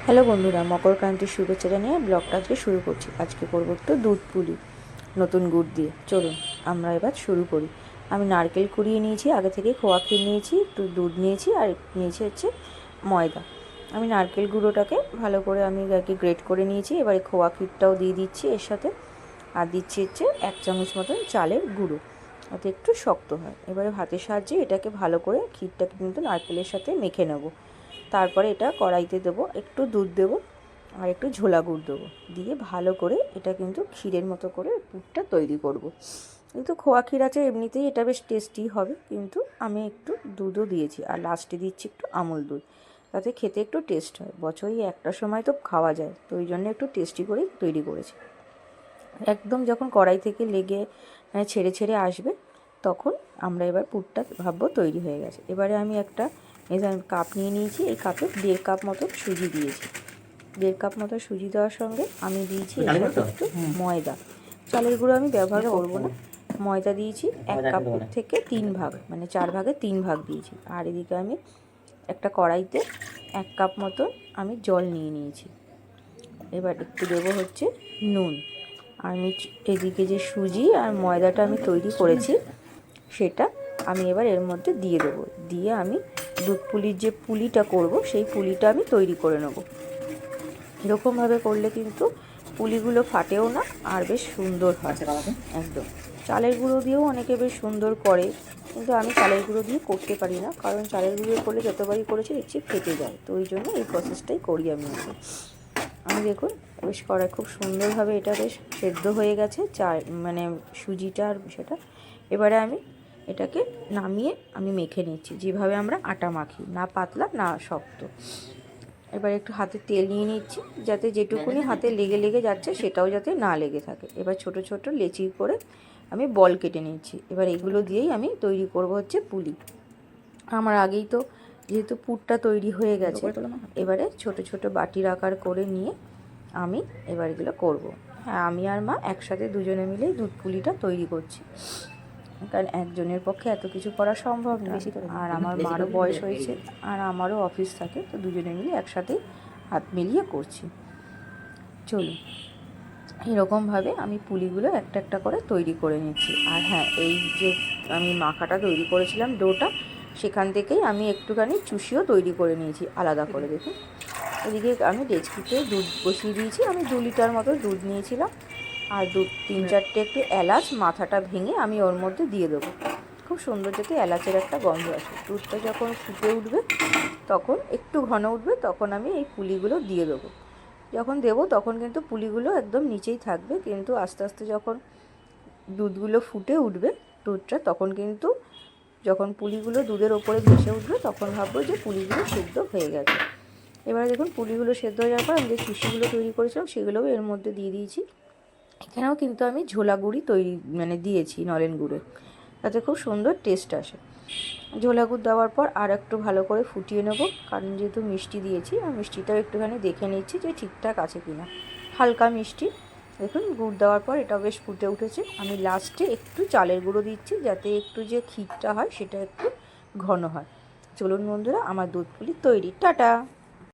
Hello বন্ধুরা, মকরক্রান্তির শুভেচ্ছা জানিয়ে ব্লগটা আজকে শুরু করছি। আজকে করবো একটু দুধ পুলি নতুন গুড় দিয়ে। চলুন আমরা এবার শুরু করি। আমি নারকেল কুড়িয়ে নিয়েছি, আগে থেকে খোয়া ক্ষীর নিয়েছি, একটু দুধ নিয়েছি আর নিয়েছি হচ্ছে ময়দা। আমি নারকেল গুঁড়োটাকে ভালো করে আমি গ্রেট করে নিয়েছি। এবারে খোয়া ক্ষীরটাও দিয়ে দিচ্ছি এর সাথে, আর দিচ্ছি হচ্ছে 1 চামচ মতন চালের গুঁড়ো, যাতে একটু শক্ত হয়। এবারে হাতের সাহায্যে এটাকে ভালো করে ক্ষীরটাকে কিন্তু নারকেলের সাথে মেখে নেব। তারপরে এটা কড়াইতে দেবো, একটু দুধ দেবো আর একটু ঝোলা গুড় দেবো, দিয়ে ভালো করে এটা কিন্তু ক্ষীরের মতো করে পুরটা তৈরি করব। কিন্তু খোয়া ক্ষীর আছে, এমনিতেই এটা বেশ টেস্টি হবে, কিন্তু আমি একটু দুধও দিয়েছি আর লাস্টে দিচ্ছি একটু আমুল দুধ, তাতে খেতে একটু টেস্ট হয়। বছরে একটা সময় তো খাওয়া যায়, তো ওই জন্য একটু টেস্টি করেই তৈরি করেছি। একদম যখন কড়াই থেকে লেগে ছেড়ে ছেড়ে আসবে, তখন আমরা এবার পুরটা ভাববো তৈরি হয়ে গেছে। এবারে আমি একটা কাপ নিয়ে নিয়েছি, এই কাপে 1.5 কাপ মতো সুজি দিয়েছি। 1.5 কাপ মতো সুজি দেওয়ার সঙ্গে আমি দিয়েছি এর সাথে একটু ময়দা। চালের গুঁড়ো আমি ব্যবহার করব না। ময়দা দিয়েছি 1 কাপ থেকে 3 ভাগ, মানে 4 ভাগে 3 ভাগ দিয়েছি। আর এদিকে আমি একটা কড়াইতে 1 কাপ মতো আমি জল নিয়ে নিয়েছি। এবার একটু দেবো হচ্ছে নুন। আমি এদিকে যে সুজি আর ময়দাটা আমি তৈরি করেছি, সেটা আমি এবার এর মধ্যে দিয়ে দেবো। দিয়ে আমি দুধ পুলির যে পুলিটা করব, সেই পুলিটা আমি তৈরি করে নেব। এরকমভাবে করলে কিন্তু পুলিগুলো ফাটেও না, আর বেশ সুন্দর হয় একদম। চালের গুঁড়ো দিয়েও অনেকে বেশ সুন্দর করে, কিন্তু আমি চালের গুঁড়ো দিয়ে করতে পারি না, কারণ চালের গুঁড়ো করলে যতবারই করেছি দেখছি ফেটে যায়। তো ওই জন্য এই প্রসেসটাই করি আমি এখন। আমি দেখুন বেশ কড়াই খুব সুন্দরভাবে এটা বেশ সেদ্ধ হয়ে গেছে, মানে সুজিটা আর সেটা। এবারে আমি এটাকে নামিয়ে আমি মেখে নিচ্ছি, যেভাবে আমরা আটা মাখি, না পাতলা না শক্ত। এবার একটু হাতে তেল নিয়ে নিচ্ছি, যাতে যেটুকুনি হাতে লেগে লেগে যাচ্ছে সেটাও যাতে না লেগে থাকে। এবার ছোট ছোট লেচি করে আমি বল কেটে নিচ্ছি। এবার এগুলো দিয়েই আমি তৈরি করব হচ্ছে পুলি। আমার আগেই তো যেহেতু পুরটা তৈরি হয়ে গেছে, এবারে ছোট ছোট বাটির আকার করে নিয়ে আমি এবার এগুলো করবো। হ্যাঁ, আমি আর মা একসাথে দুজনে মিলেই দুধ পুলিটা তৈরি করছি, কারণ একজনের পক্ষে এত কিছু করা সম্ভব না। আর আমার মারও বয়স হয়েছে, আর আমারও অফিস থাকে, তো দুজনে মিলে একসাথেই হাত মিলিয়ে করছি। চলুন এরকমভাবে আমি পুলিগুলো একটা একটা করে তৈরি করে নিচ্ছি। আর হ্যাঁ, এই যে আমি মাখাটা তৈরি করেছিলাম ডোটা, সেখান থেকেই আমি একটুখানি চুষিও তৈরি করে নিয়েছি আলাদা করে। দেখুন এদিকে আমি ডেচকিতে দুধ বসিয়ে দিয়েছি। আমি 2 লিটার মতো দুধ নিয়েছিলাম, আর 3-4টে একটু এলাচ মাথাটা ভেঙে আমি ওর মধ্যে দিয়ে দেবো। খুব সুন্দর যাতে এলাচের একটা গন্ধ আসে। দুধটা যখন ফুটে উঠবে, তখন একটু ঘন উঠবে, তখন আমি এই পুলিগুলো দিয়ে দেবো। যখন দেবো তখন কিন্তু পুলিগুলো একদম নিচেই থাকবে, কিন্তু আস্তে আস্তে যখন দুধগুলো ফুটে উঠবে দুধটা, তখন কিন্তু যখন পুলিগুলো দুধের ওপরে ভেসে উঠবে, তখন ভাববো যে পুলিগুলো সেদ্ধ হয়ে গেছে। এবারে দেখুন পুলিগুলো সেদ্ধ হয়ে যাওয়ার পর আমি যে চুষিগুলো তৈরি করেছিলাম সেগুলোও এর মধ্যে দিয়ে দিয়েছি। এখানেও কিন্তু আমি ঝোলা গুঁড়ি মানে দিয়েছি, নলেন গুঁড়ে, তাতে খুব সুন্দর টেস্ট আসে। ঝোলা গুড় দেওয়ার পর আর একটু ভালো করে ফুটিয়ে নেব, কারণ যেহেতু মিষ্টি দিয়েছি, আর মিষ্টিটাও একটুখানি দেখে নিচ্ছি যে ঠিকঠাক আছে কিনা। হালকা মিষ্টি। দেখুন গুড় দেওয়ার পর এটা বেশ ফুটে উঠেছে। আমি লাস্টে একটু চালের গুঁড়ো দিচ্ছি, যাতে একটু যে ক্ষীরটা হয় সেটা একটু ঘন হয়। চলুন বন্ধুরা, আমার দুধ পুলি তৈরি। টাটা।